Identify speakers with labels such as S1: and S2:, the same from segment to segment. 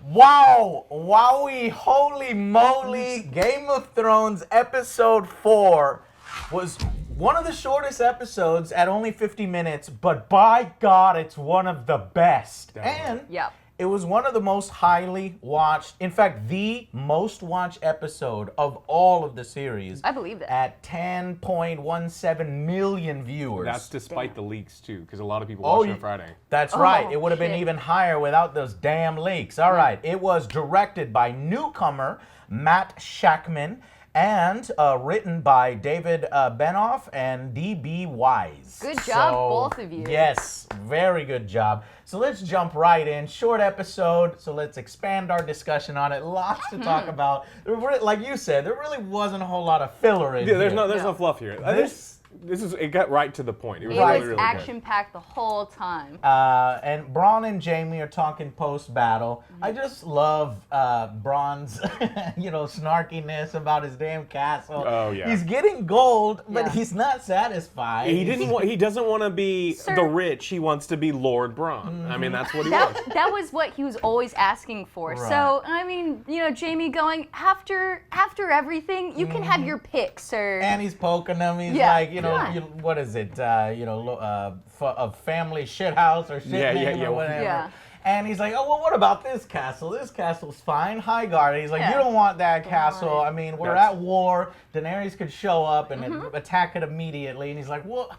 S1: Wow! Wowie, holy moly! Game of Thrones episode 4 was one of the shortest episodes at only 50 minutes, but by God, it's one of the best. And it was one of the most highly watched, in fact, the most watched episode of all of the series.
S2: I believe that.
S1: At 10.17 million viewers.
S3: That's despite the leaks, too, because a lot of people watched it on Friday.
S1: That's right. It would have been even higher without those damn leaks. All right. It was directed by newcomer Matt Shakman and written by David Benoff and D.B. Wise.
S2: Good job, both of you.
S1: Yes, very good job. So let's jump right in. Short episode, so let's expand our discussion on it. Lots to talk about. Like you said, there really wasn't a whole lot of filler in here.
S3: There's no fluff here. It got right to the point. It was really
S2: action-packed the whole time.
S1: And Bran and Jaime are talking post-battle. I just love Bran's, snarkiness about his damn castle.
S3: Oh yeah.
S1: He's getting gold, but he's not satisfied.
S3: He doesn't want to be the rich. He wants to be Lord Bran. I mean, that's what he wants.
S2: That was what he was always asking for.
S1: Right.
S2: So I mean, Jaime going after everything, you can have your pick, sir.
S1: And he's poking them. He's like, what is it? A family shit house or shit name or whatever.
S2: Yeah.
S1: And he's like, oh, well, what about this castle? This castle's fine. Highgarden. He's like, you don't want that castle. I mean, we're at war. Daenerys could show up and attack it immediately. And he's like, well,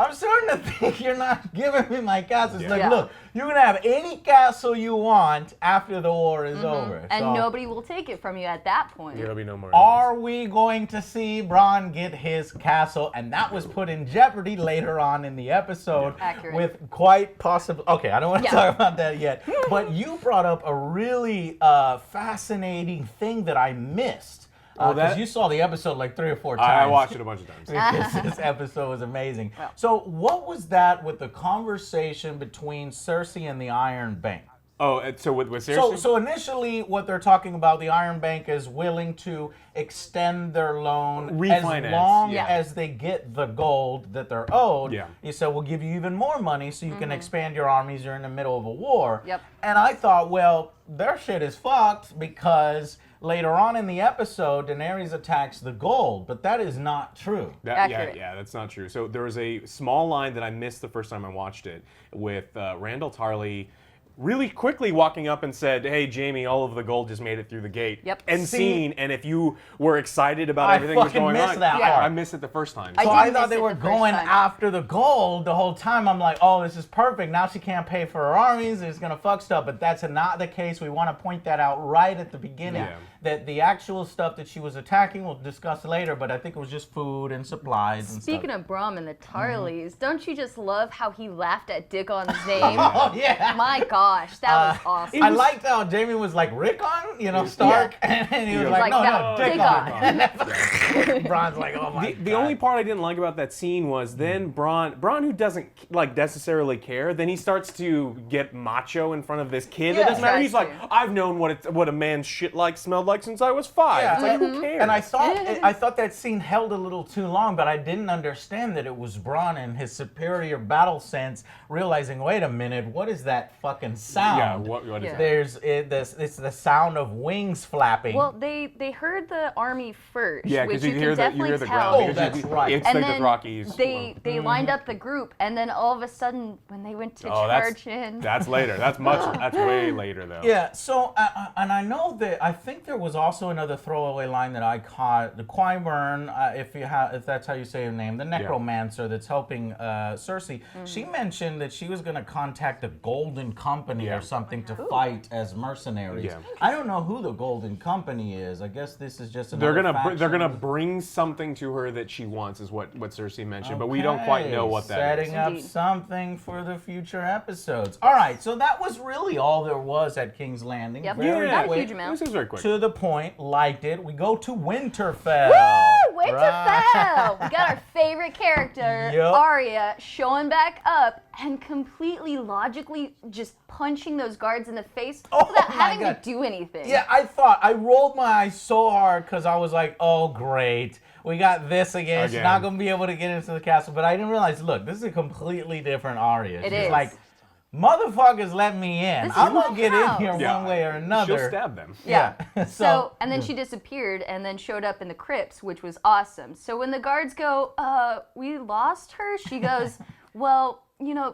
S1: I'm starting to think you're not giving me my castle. It's like, look, you can have any castle you want after the war is over.
S2: And nobody will take it from you at that point.
S3: There'll be no more.
S1: Are we going to see Bran get his castle? And that was put in jeopardy later on in the episode.
S2: Accurate.
S1: With quite possible. Okay, I don't want to talk about that yet. But you brought up a really fascinating thing that I missed. Because you saw the episode like 3 or 4 times.
S3: I watched it a bunch of times.
S1: Because this episode was amazing. Wow. So what was that with the conversation between Cersei and the Iron Bank?
S3: Oh, so with Cersei?
S1: So initially what they're talking about, the Iron Bank is willing to extend their loan
S3: refinance,
S1: as long as they get the gold that they're owed.
S3: Yeah.
S1: He said, we'll give you even more money so you can expand your armies. You're in the middle of a war.
S2: Yep.
S1: And I thought, well, their shit is fucked because later on in the episode, Daenerys attacks the gold, but that is not true.
S3: Yeah, that's not true. So there was a small line that I missed the first time I watched it with Randall Tarley really quickly walking up and said, hey, Jaime, all of the gold just made it through the gate.
S2: Yep.
S3: And scene, and if you were excited about everything that was going on, I missed it the first time.
S1: So I thought they were going after the gold the whole time. I'm like, oh, this is perfect. Now she can't pay for her armies. It's going to fuck stuff. But that's not the case. We want to point that out right at the beginning. Yeah. That the actual stuff that she was attacking, we'll discuss later, but I think it was just food and supplies and
S2: Speaking
S1: stuff.
S2: of Bran and the Tarleys, don't you just love how he laughed at Dickon's name?
S1: Oh, yeah.
S2: My gosh, that was awesome.
S1: I liked how Jaime was like, Rickon, Stark, and he was like, no, Dickon. Bran's like, oh my God.
S3: The only part I didn't like about that scene was then Bran who doesn't necessarily care, then he starts to get macho in front of this kid. It doesn't matter. He's like, I've known what a man's shit smelled like since I was 5.
S1: Yeah,
S3: it's like, who cares?
S1: And I thought that scene held a little too long, but I didn't understand that it was Bran and his superior battle sense realizing, wait a minute, what is that fucking sound?
S3: Yeah, what is that?
S1: It's the sound of wings flapping.
S2: Well, they heard the army first,
S3: because
S2: which
S3: you hear the
S2: definitely tell.
S1: Oh,
S3: ground.
S1: that's right.
S3: It's
S2: and
S3: like
S2: then
S3: the Rockies.
S2: they lined up the group, and then all of a sudden, when they went to charge in,
S3: that's later. That's way later though.
S1: Yeah. So and I know that I think there was also another throwaway line that I caught. The Qyburn, if that's how you say her name, the necromancer that's helping Cersei. She mentioned that she was going to contact the Golden Company or something to fight as mercenaries. Yeah. I don't know who the Golden Company is. I guess this is just another faction.
S3: They're gonna bring something to her that she wants, is what Cersei mentioned, but we don't quite know what that
S1: Setting up something for the future episodes. All right, so that was really all there was at King's Landing.
S2: Yep.
S1: Very
S2: quick. Huge amount.
S3: This is very quick.
S1: To the point, liked it. We go to Winterfell.
S2: Woo! Winterfell! We got our favorite character, Arya, showing back up and completely logically just punching those guards in the face without having to do anything.
S1: Yeah, I rolled my eyes so hard because I was like, oh, great. We got this again. She's not going to be able to get into the castle. But I didn't realize, look, this is a completely different Arya. She's like motherfuckers let me in.
S2: This is
S1: I'm gonna
S2: my
S1: get
S2: house.
S1: in here one way or another.
S3: She'll stab them.
S2: Yeah.
S1: So
S2: And then she disappeared and then showed up in the crypts, which was awesome. So when the guards go, we lost her, she goes, well,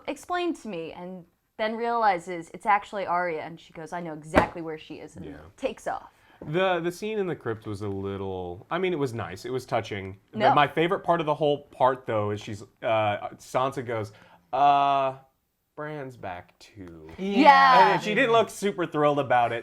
S2: explain to me. And then realizes it's actually Arya. And she goes, I know exactly where she is. And takes off.
S3: The scene in the crypt was a little. I mean, it was nice. It was touching.
S2: No.
S3: My favorite part of the whole part, though, is Sansa goes, Bran's back too.
S2: Yeah.
S3: And she didn't look super thrilled about it.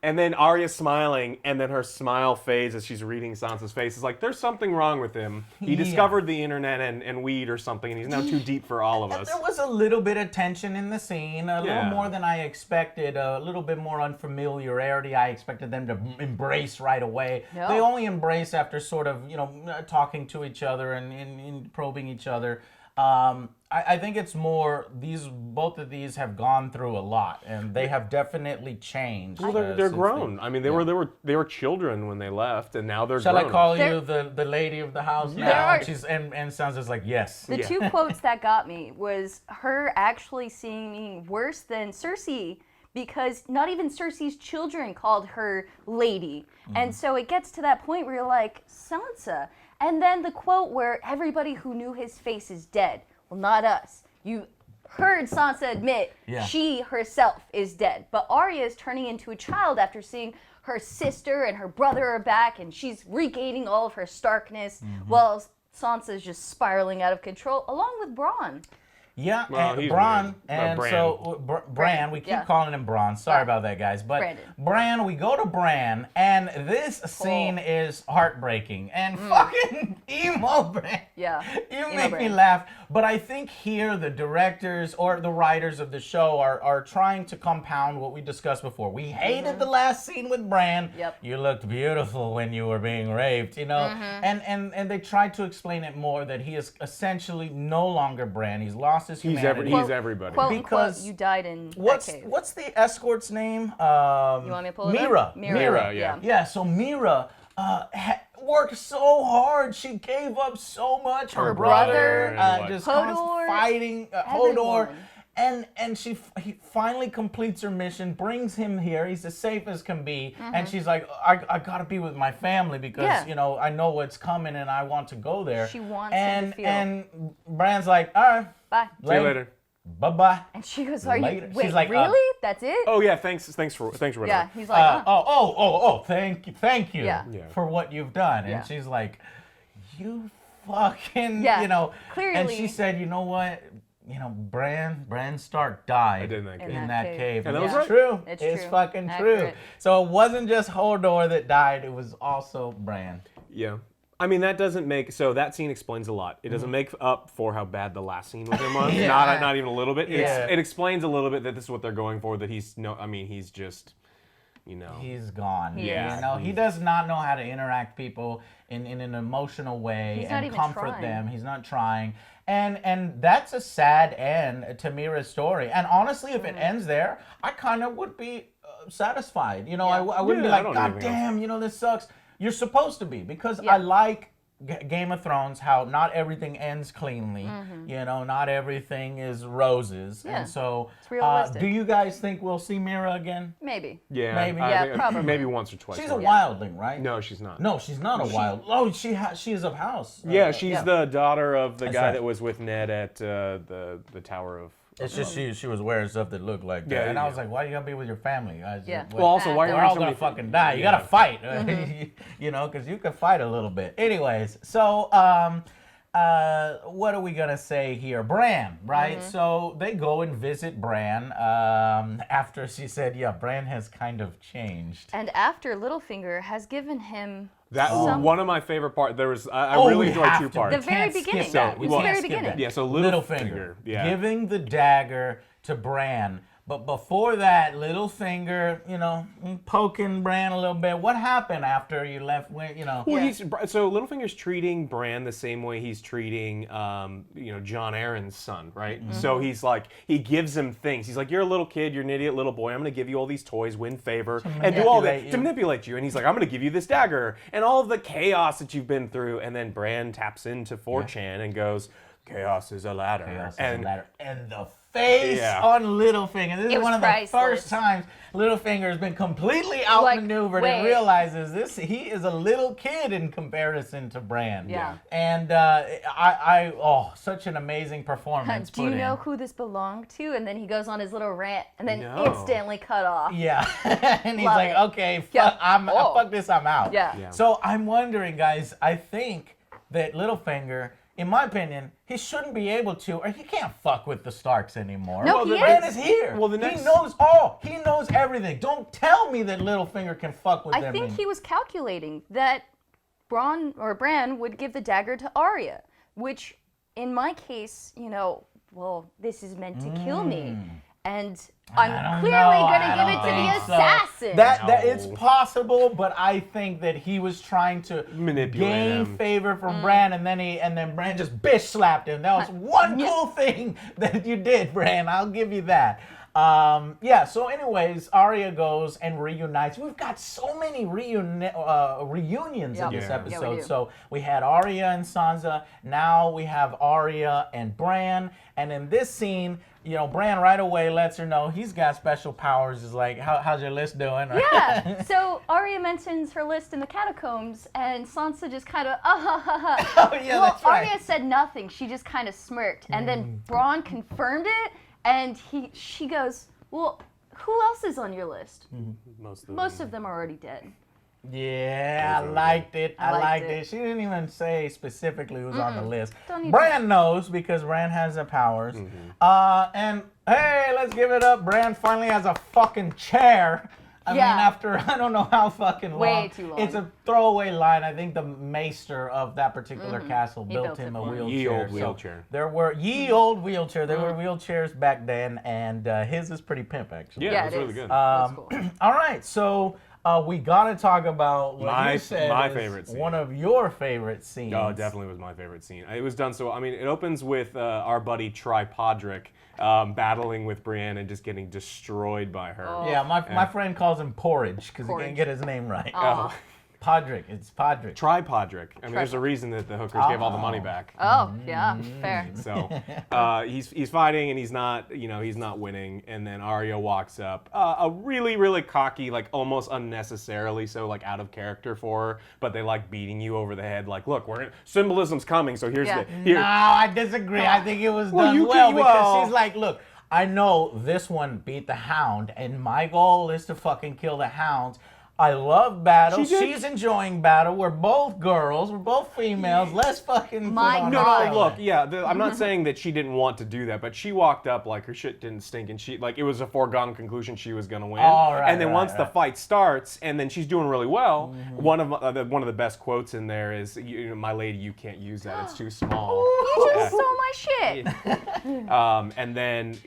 S3: And then Arya's smiling, and then her smile fades as she's reading Sansa's face. It's like, there's something wrong with him. He discovered the internet and weed or something, and he's now too deep for all of us.
S1: There was a little bit of tension in the scene, a little more than I expected, a little bit more unfamiliarity. I expected them to embrace right away.
S2: No.
S1: They only embrace after sort of, talking to each other and probing each other. I think it's more both of these have gone through a lot, and they have definitely changed.
S3: Well, they're grown. I mean, they were children when they left, and now they're
S1: Shall
S3: grown.
S1: I call you the lady of the house now? And Sansa's like, yes.
S2: The two quotes that got me was her actually seeming worse than Cersei, because not even Cersei's children called her lady. And so it gets to that point where you're like, Sansa. And then the quote where everybody who knew his face is dead. Well, not us. You heard Sansa admit she herself is dead. But Arya is turning into a child after seeing her sister and her brother are back, and she's regaining all of her Starkness, while Sansa's just spiraling out of control, along with Bronn.
S1: Yeah,
S3: Well,
S1: and
S3: he's
S1: Bran,
S3: weird.
S1: and
S3: Bran.
S1: so Bran, we keep calling him Bran. Sorry about that, guys. But
S2: Brandon.
S1: Bran, we go to Bran, and this scene is heartbreaking and fucking emo Bran.
S2: Yeah,
S1: You
S2: emo
S1: make me
S2: Bran.
S1: laugh. But I think here the directors or the writers of the show are trying to compound what we discussed before. We hated the last scene with Bran.
S2: Yep.
S1: You looked beautiful when you were being raped, and they tried to explain it more that he is essentially no longer Bran. He's lost his humanity.
S3: He's everybody.
S2: Quote
S1: Because
S2: unquote, you died in
S1: What's
S2: that cave.
S1: what's the escort's name?
S2: You want me to pull it
S1: Mira.
S2: up?
S3: Mira, yeah.
S1: Yeah, so Mira worked so hard. She gave up so much. Her
S2: brother,
S1: just
S2: Hodor,
S1: fighting Hodor.
S2: everyone.
S1: And he finally completes her mission, brings him here. He's as safe as can be. And she's like, I gotta be with my family because, I know what's coming and I want to go there.
S2: She wants him to feel.
S1: And Bran's like, all right,
S2: Bye.
S3: See you later.
S1: bye-bye.
S2: And she goes, "Are
S1: Later.
S2: you? Wait,
S1: She's like,
S2: really? That's it?"
S3: Oh yeah, thanks for whatever.
S2: Yeah, he's like,
S1: Thank you
S2: Yeah.
S1: for what you've done. And
S2: Yeah.
S1: she's like, you fucking,
S2: Yeah,
S1: clearly. And she
S2: clearly.
S1: said, you know what? Bran Stark died
S3: In that cave.
S1: in that cave.
S3: And that was
S1: it's
S3: right.
S1: true.
S2: It's
S1: It's
S2: true.
S1: fucking
S2: Accurate.
S1: true. So it wasn't just Hodor that died. It was also Bran.
S3: Yeah. I mean, that doesn't make... So that scene explains a lot. It doesn't make up for how bad the last scene with him was.
S1: Yeah.
S3: Not even a little bit.
S1: Yeah.
S3: It explains a little bit that this is what they're going for, that he's just,
S1: He's gone.
S2: Yeah.
S1: He does not know how to interact people in an emotional way
S2: He's not
S1: and
S2: even
S1: comfort
S2: trying.
S1: them. He's not trying. And that's a sad end to Mira's story. And honestly, if it ends there, I kind of would be satisfied. I wouldn't be
S3: Yeah, I
S1: like,
S3: don't need
S1: God
S3: anything
S1: damn, this sucks. You're supposed to be, because I like Game of Thrones, how not everything ends cleanly. Not everything is roses.
S2: Yeah.
S1: And so,
S2: It's realistic.
S1: do you guys think we'll see Mira again?
S2: Maybe.
S3: Yeah.
S1: Maybe.
S3: I
S2: Yeah,
S3: think-
S2: probably.
S3: Maybe once or twice.
S1: She's a wildling, right?
S3: No, she's not.
S1: No, she's not a wild. Oh, she is of house.
S3: Yeah, she's the daughter of the guy
S1: right.
S3: that was with Ned at the Tower of...
S1: It's just she was wearing stuff that looked like that,
S3: Yeah,
S1: and I
S3: yeah.
S1: was like, why you gotta be with your family?
S2: Yeah.
S3: Well, also, why
S1: we're
S3: are
S1: all
S3: so
S1: gonna
S3: many...
S1: fucking die. You gotta fight, because you can fight a little bit. Anyways, so what are we gonna say here? Bran, right? So they go and visit Bran after she said, yeah, Bran has kind of changed.
S2: And after Littlefinger has given him
S3: That
S2: some-
S3: one of my favorite parts. There was I
S1: Oh,
S3: really
S1: we
S3: enjoyed
S1: have
S3: two
S1: to.
S3: parts.
S2: The very
S1: Can't skip
S2: beginning.
S1: that.
S2: It's
S1: We
S2: the
S1: can't
S2: very
S1: skip
S2: beginning.
S1: that.
S3: Yeah, so
S1: Littlefinger,
S3: yeah.
S1: giving the dagger to Bran. But before that, Littlefinger, poking Bran a little bit. What happened after you left?
S3: Well,
S2: Yeah.
S3: so Littlefinger's treating Bran the same way he's treating, John Aaron's son, right? So he's like, he gives him things. He's like, you're a little kid, you're an idiot little boy. I'm going to give you all these toys, win favor, and do all that
S1: manipulate you.
S3: to manipulate you. And he's like, I'm going to give you this dagger and all of the chaos that you've been through. And then Bran taps into 4chan and goes, chaos is a ladder.
S1: And the face on Littlefinger. This is one of the first times Littlefinger has been completely outmaneuvered and realizes he is a little kid in comparison to Bran.
S2: Yeah.
S1: And such an amazing performance.
S2: Do you know who this belonged to? And then he goes on his little rant and then instantly cut off.
S1: Yeah. And he's like, okay, fuck this, I'm out.
S2: Yeah.
S1: So I'm wondering, guys, I think that Littlefinger, in my opinion, he shouldn't be able to, or he can't fuck with the Starks anymore.
S2: No,
S1: Bran is here.
S3: Well,
S1: he knows everything. Don't tell me that Littlefinger can fuck with them.
S2: I think he was calculating that Bran would give the dagger to Arya, which, in my case, this is meant to kill me. And I'm clearly going to give it to the assassin.
S1: That it's possible, but I think that he was trying to
S3: manipulate
S1: gain favor from Bran, and then Bran just bitch slapped him. That was one cool thing that you did, Bran. I'll give you that. So anyways, Arya goes and reunites. We've got so many reunions in this episode.
S2: Yeah,
S1: so we had Arya and Sansa. Now we have Arya and Bran. And in this scene, Bran right away lets her know he's got special powers. Is like, how's your list doing?
S2: Yeah. So Arya mentions her list in the catacombs, and Sansa just kind of,
S1: Oh, yeah, that's right.
S2: Arya said nothing. She just kind of smirked. And then Bran confirmed it, and she goes, well, who else is on your list? Most of them are already dead.
S1: Yeah, I liked it. I liked it. She didn't even say specifically who's on the list.
S2: Bran
S1: knows because Bran has the powers. And hey, let's give it up. Bran finally has a fucking chair. I mean, after I don't know how fucking long.
S2: Way too long.
S1: It's a throwaway line. I think the maester of that particular castle built him a wheelchair.
S3: Ye old wheelchair.
S1: There were ye old wheelchair. There were wheelchairs back then, and his is pretty pimp actually.
S3: Yeah, it was really good.
S2: Cool.
S1: All right, so. We gotta talk about what you said
S3: my
S1: is
S3: favorite scene.
S1: One of your favorite scenes.
S3: Oh, definitely was my favorite scene. It was done so. I mean, it opens with our buddy Tripodrick battling with Brienne and just getting destroyed by her.
S1: Yeah, my friend calls him Porridge because he can't get his name right.
S3: Oh.
S1: Podrick, it's Podrick.
S3: Tripodrick. I mean, there's a reason that the hookers gave all the money back.
S2: Oh, yeah, fair.
S3: So he's fighting and he's not winning. And then Arya walks up, a really, really cocky, like almost unnecessarily so, like out of character for her. But they like beating you over the head, like, look, symbolism's coming. So here's
S1: No, I disagree. I think it was done well because she's like, look, I know this one beat the Hound, and my goal is to fucking kill the Hounds. I love battle. She's enjoying battle. We're both girls. We're both females. Let's fucking
S3: look, I'm not saying that she didn't want to do that, but she walked up like her shit didn't stink, and it was a foregone conclusion she was gonna win. And then once the fight starts, and then she's doing really well. One of the best quotes in there is, "My lady, you can't use that. It's too small."
S2: You just stole my shit.
S3: And then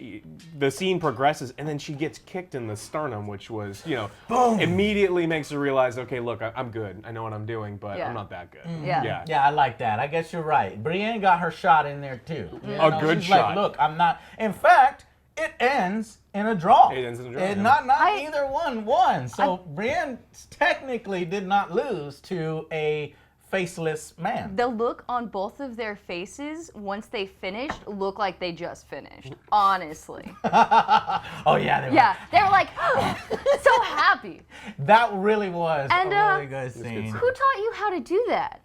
S3: the scene progresses, and then she gets kicked in the sternum, which was,
S1: boom,
S3: immediately makes her realize, okay, look, I'm good. I know what I'm doing, but I'm not that good.
S2: Yeah,
S1: I like that. I guess you're right. Brienne got her shot in there too.
S3: A good
S1: she's
S3: shot.
S1: Like, look, I'm not. In fact, it ends in a draw.
S3: It ends in a draw.
S1: Not either one won. So Brienne technically did not lose to a faceless man.
S2: The look on both of their faces once they finished looked like they just finished. Honestly.
S1: Oh yeah,
S2: they were like so happy.
S1: That really was a really good scene.
S2: Who taught you how to do that?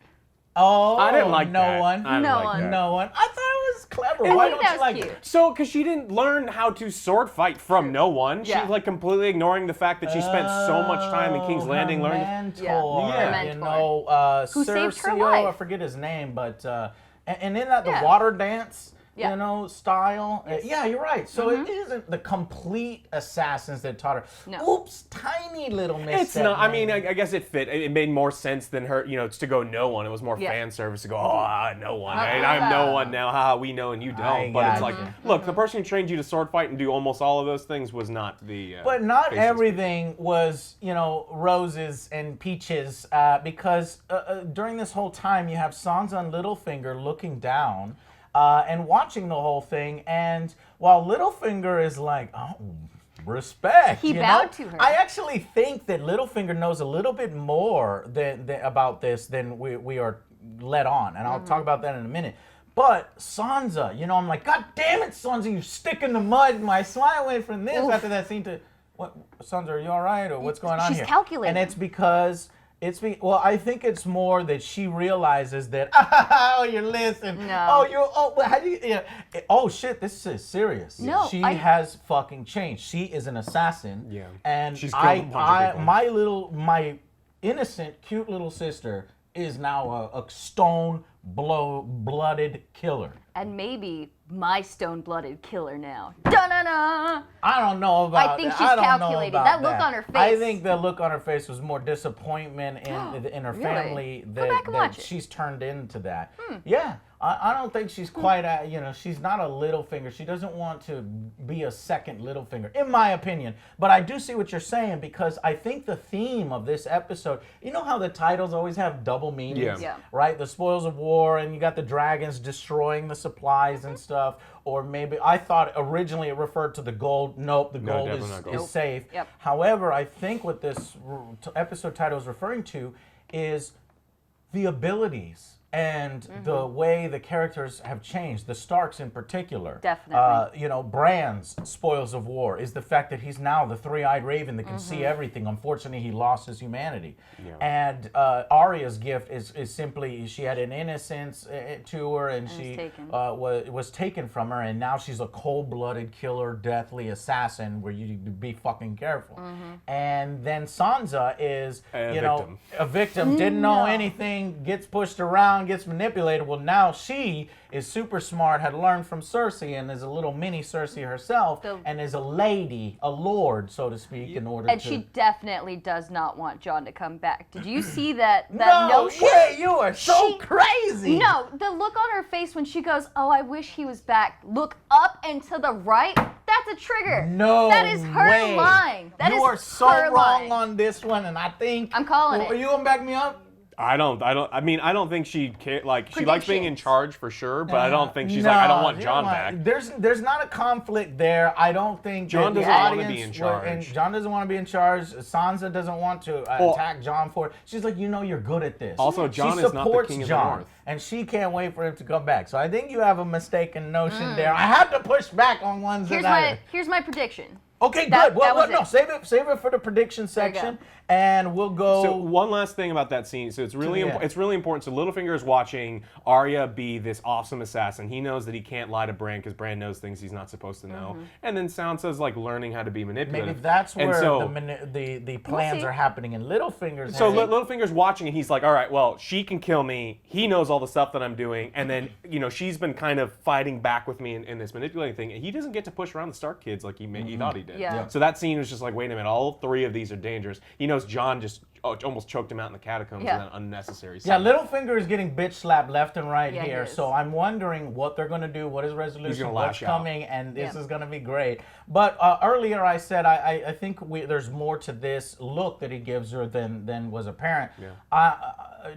S1: Oh,
S3: I didn't like
S1: no
S3: that.
S1: one.
S2: No one.
S1: No one. I thought it was clever.
S2: I
S1: Why
S2: think
S1: don't you like
S2: cute.
S1: it?
S3: So, because she didn't learn how to sword fight from no one.
S2: Yeah.
S3: She's like completely ignoring the fact that she spent so much time in King's Landing learning.
S1: Mentor,
S2: Who saved her life.
S1: I forget his name, but and in that the water dance. Style.
S2: Yes.
S1: Yeah, you're right. So it isn't the complete assassins that taught her.
S2: No.
S1: Oops, tiny little misstep.
S3: It's not. I mean, I guess it fit. It made more sense than her. It's to go no one. It was more fan service to go. No one. I'm no one now. Haha, we know and you don't. But it's like, look, the person who trained you to sword fight and do almost all of those things was not the.
S1: But not everything was, roses and peaches, because during this whole time you have Sansa and Littlefinger looking down. And watching the whole thing, and while Littlefinger is like, oh, respect.
S2: He bowed to her.
S1: I actually think that Littlefinger knows a little bit more about this than we are let on, and I'll talk about that in a minute. But Sansa, I'm like, God damn it, Sansa, you stick in the mud. My smile went from this after that scene to, what, Sansa, are you all right? Or what's going on here?
S2: She's calculating.
S1: And it's because, I think it's more that she realizes that, you're listening.
S2: No.
S1: How do you, oh shit, this is serious.
S2: No,
S1: She has fucking changed. She is an assassin.
S3: Yeah.
S1: And
S3: She's killed a bunch of people.
S1: my innocent, cute little sister is now a stone-blooded killer.
S2: And maybe my stone-blooded killer now. Da-na-na!
S1: I don't know about
S2: I think
S1: that.
S2: she's
S1: I don't know
S2: calculating.
S1: about
S2: That look on her face.
S1: I think the look on her face was more disappointment in her
S2: Really?
S1: family
S2: Go back and
S1: that
S2: watch it.
S1: she's turned into that. Yeah. I don't think she's quite she's not a Littlefinger. She doesn't want to be a second Littlefinger, in my opinion. But I do see what you're saying, because I think the theme of this episode, you know how the titles always have double meanings?
S2: Yeah.
S1: Right? The spoils of war, and you got the dragons destroying the supplies and stuff. Or maybe, I thought originally it referred to the gold. Nope, the gold
S3: definitely not gold.
S1: is safe.
S2: Yep.
S1: However, I think what this episode title is referring to is the abilities and the way the characters have changed, the Starks in particular.
S2: Definitely.
S1: Bran's spoils of war is the fact that he's now the three-eyed raven that can see everything. Unfortunately, he lost his humanity.
S3: Yeah.
S1: And Arya's gift is simply she had an innocence to her, and she was taken from her, and now she's a cold-blooded killer, deathly assassin where you need to be fucking careful. And then Sansa is,
S3: victim.
S1: a victim, didn't know anything, gets pushed around, gets manipulated. Well, now she is super smart, had learned from Cersei, and is a little mini Cersei herself, and is a lady, a lord, so to speak, in order
S2: And
S1: to...
S2: she definitely does not want Jon to come back. Did you see that
S1: No
S2: notion?
S1: way, you are so crazy!
S2: No, the look on her face when she goes, "Oh, I wish he was back. Look up and to the right." That's a trigger.
S1: No
S2: that is her
S1: way.
S2: line. That
S1: you
S2: is
S1: are so
S2: her
S1: wrong
S2: line.
S1: on this one, and I think...
S2: I'm calling it.
S1: Are you gonna back me up?
S3: I don't think she she likes being in charge for sure, but I don't think she's
S1: No,
S3: like, I don't want
S1: you
S3: Jon
S1: know what?
S3: back.
S1: There's not a conflict there. I don't think
S3: Jon
S1: that the
S3: doesn't wanna
S1: audience
S3: be in
S1: and
S3: charge.
S1: Jon doesn't want to be in charge. Sansa doesn't want to attack Jon for it. She's like, you're good at this.
S3: Also, Jon
S1: she
S3: is not the
S1: supports
S3: king of the
S1: Jon,
S3: North.
S1: and she can't wait for him to come back. So I think you have a mistaken notion there. I have to push back on ones
S2: Here's my prediction.
S1: Okay,
S2: That-
S1: good. Well,
S2: that was
S1: no,
S2: it.
S1: save it for the prediction
S2: There you go.
S1: section, and we'll go.
S3: So one last thing about that scene. So it's really it's really important. So Littlefinger is watching Arya be this awesome assassin. He knows that he can't lie to Bran because Bran knows things he's not supposed to know. And then Sansa's like learning how to be manipulative.
S1: Maybe that's
S3: And
S1: where
S3: so,
S1: the plans
S2: see.
S1: are happening in Littlefinger's
S3: So
S1: head.
S3: Littlefinger's watching, and he's like, all right, well, she can kill me. He knows all the stuff that I'm doing. And then, she's been kind of fighting back with me in this manipulating thing. And he doesn't get to push around the Stark kids like he thought he did.
S2: Yeah.
S3: So that scene was just like, wait a minute, all three of these are dangerous. He knows Jon just almost choked him out in the catacombs in that unnecessary scene.
S1: Yeah, Littlefinger is getting bitch slapped left and right
S2: Yeah, he
S1: here.
S2: is.
S1: So I'm wondering what they're going to do, what is resolution,
S3: gonna
S1: what's
S3: lash out.
S1: coming, and this is going to be great. But earlier I said I think there's more to this look that he gives her than was apparent.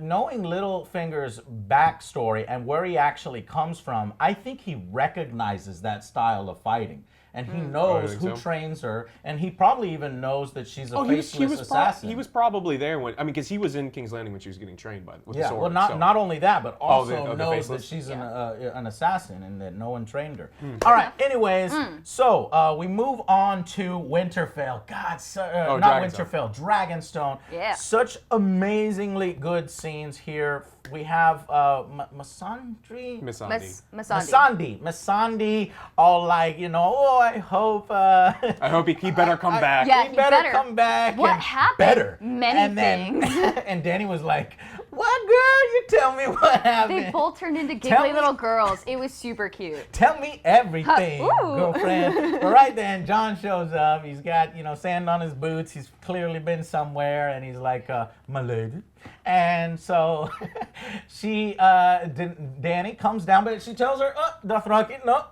S1: Knowing Littlefinger's backstory and where he actually comes from, I think he recognizes that style of fighting. And he knows who trains her, and he probably even knows that she's a faceless assassin.
S3: He was probably there because he was in King's Landing when she was getting trained with the sword.
S1: Well, not only that, but also
S3: the
S1: knows that
S3: faceless?
S1: she's an assassin and that no one trained her. All right. Anyways, so we move on to Winterfell. God, not Winterfell, Dragonstone.
S2: Yeah.
S1: Such amazingly good scenes here. We have Missandei. Missandei, all like, I hope.
S3: I hope he better come back.
S2: Yeah,
S1: he better come back.
S2: What
S1: and
S2: happened?
S1: Better.
S2: Many things.
S1: And Dany was like, "What, girl? You tell me what happened."
S2: They both turned into giggly little girls. It was super cute.
S1: Tell me everything,
S2: Ooh.
S1: girlfriend. But right then, Jon shows up. He's got, sand on his boots. He's clearly been somewhere, and he's like, "My lady." And so Dany comes down, but she tells her, Dothraki, no.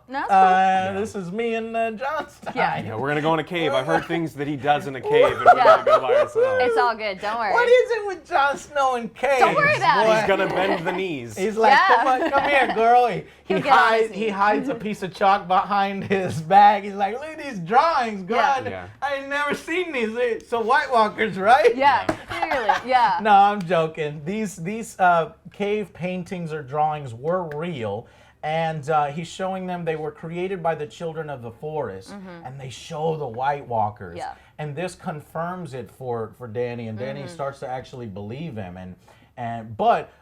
S1: This is me and Jon's time.
S3: Yeah, we're going to go in a cave. I've heard things that he does in a cave, and we're going to go by ourselves.
S2: It's all good. Don't worry.
S1: What is it with Jon Snow and caves?
S2: Don't worry about it.
S3: He's going to bend the knees.
S1: He's like, come here, girl. He
S2: He
S1: hides a piece of chalk behind his bag. He's like, look at these drawings, God.
S3: Yeah.
S1: I ain't never seen these. So White Walkers, right?
S2: Yeah, clearly. Yeah.
S1: No, I'm joking. These cave paintings or drawings were real. And he's showing them they were created by the children of the forest, and they show the White Walkers.
S2: Yeah.
S1: And this confirms it for Dany, and Dany starts to actually believe him. But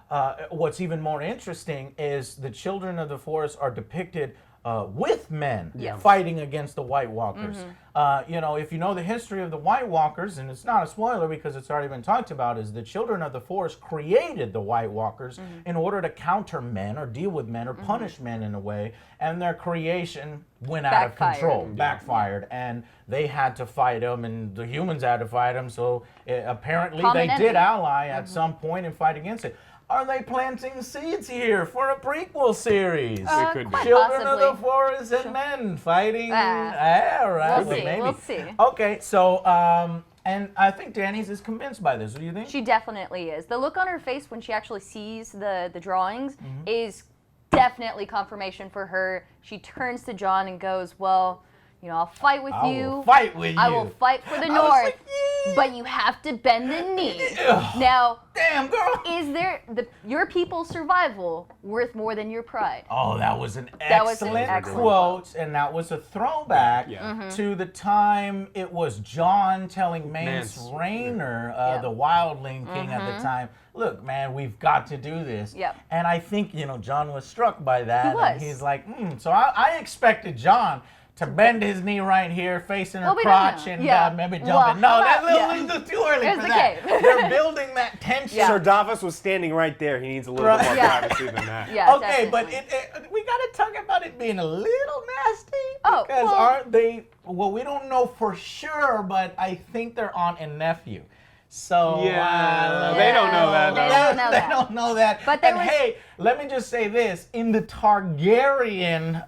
S1: what's even more interesting is the children of the forest are depicted with men fighting against the White Walkers. If you know the history of the White Walkers, and it's not a spoiler because it's already been talked about, is the children of the forest created the White Walkers in order to counter men or deal with men or punish men in a way, and their creation went out of control, backfired, and they had to fight them, and the humans had to fight them, so apparently they did ally at some point and fight against it. Are they planting seeds here for a prequel series?
S3: It could be.
S1: Children of the forest and men fighting. Right.
S2: We'll see.
S1: Maybe.
S2: We'll see.
S1: Okay, so and I think Dany's is convinced by this. What do you think?
S2: She definitely is. The look on her face when she actually sees the drawings is definitely confirmation for her. She turns to Jon and goes, "Well, I'll fight with you.
S1: Will fight with you.
S2: I will fight for the North, but you have to bend the knee." Now,
S1: damn girl,
S2: is there your people's survival worth more than your pride?
S1: Oh, that was an excellent quote, and that was a throwback to the time it was Jon telling Mance Rayner, the Wildling King at the time, "Look, man, we've got to do this." And I think Jon was struck by that.
S2: He was.
S1: And he's like, So I expected Jon to bend his knee right here, facing her crotch, and maybe jump in. No, that's a little too early for that. They're building that tension.
S3: Sir Davos was standing right there. He needs a little bit more privacy than that.
S1: Okay, but we got to talk about it being a little nasty. Because aren't they? Well, we don't know for sure, but I think they're aunt and nephew. So
S3: they don't know that.
S1: They don't know that.
S2: But
S1: hey, let me just say this: in the Targaryen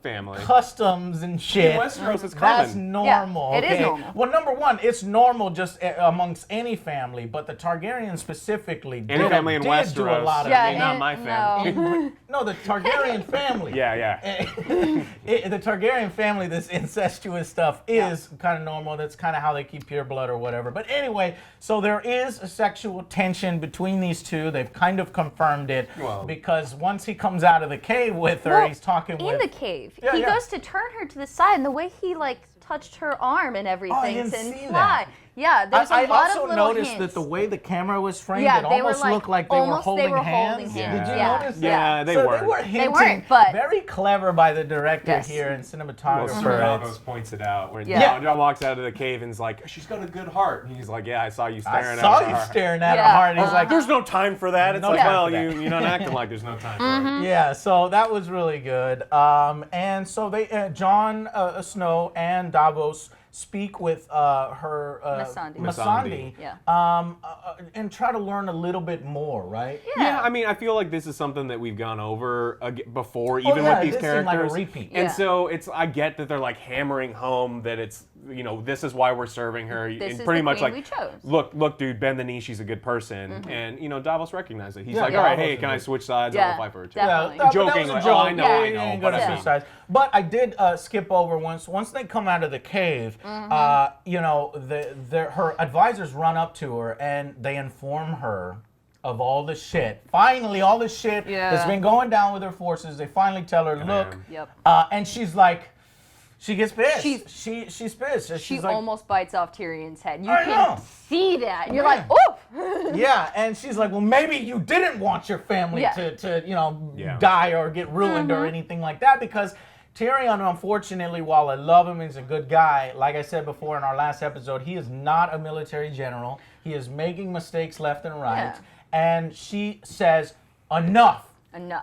S3: family
S1: customs and shit,
S3: Westeros is
S1: that's
S3: common.
S1: normal.
S2: It is normal.
S1: Well, number one, it's normal just amongst any family, but the Targaryens specifically
S3: any family in Westeros.
S1: Do a lot of
S3: not my family.
S1: No, the Targaryen family. The Targaryen family, this incestuous stuff is kind of normal. That's kind of how they keep pure blood or whatever. But anyway, so there is a sexual tension between these two. They've kind of confirmed it because once he comes out of the cave with her, he's talking
S2: in the cave. He goes to turn her to the side, and the way he touched her arm and everything to imply. Yeah, there's a lot of little hints. I also noticed that the way the camera was framed, it almost looked like they were holding hands. Did you notice that?
S3: Yeah, they weren't.
S1: They were hinting.
S2: They weren't, but
S1: very clever by the director here and cinematographer.
S3: Well, Davos points it out when Jon walks out of the cave and is like, "She's got a good heart." And he's like, "Yeah, I saw you staring at her."
S1: I saw you staring at her heart. And he's like,
S3: "There's no time for that." It's like, well, you're not acting like there's no time for it.
S1: Yeah, so that was really good. And so they, Jon Snow and Davos speak with her Missandei, and try to learn a little bit more, right?
S3: Yeah, I mean, I feel like this is something that we've gone over before, even with these characters.
S1: Like a repeat.
S3: And so I get that they're hammering home that it's this is why we're serving her.
S2: This
S3: and pretty
S2: is the
S3: much
S2: queen we chose.
S3: Look, dude, bend the knee. She's a good person. And Davos recognized it. He's like, all right, hey, can I switch sides? I'll fight for her too. Joking, like, oh, I know,
S1: I know. But I did skip over once they come out of the cave. Her advisors run up to her and they inform her of all the shit. Finally, all the shit that's been going down with her forces. They finally tell her, look, and she's like. She gets pissed. She's pissed.
S2: She almost bites off Tyrion's head. You can see that. And you're like, oof.
S1: Yeah, and she's like, well, maybe you didn't want your family to die or get ruined or anything like that, because Tyrion, unfortunately, while I love him, he's a good guy. Like I said before in our last episode, he is not a military general. He is making mistakes left and right. Yeah. And she says, enough.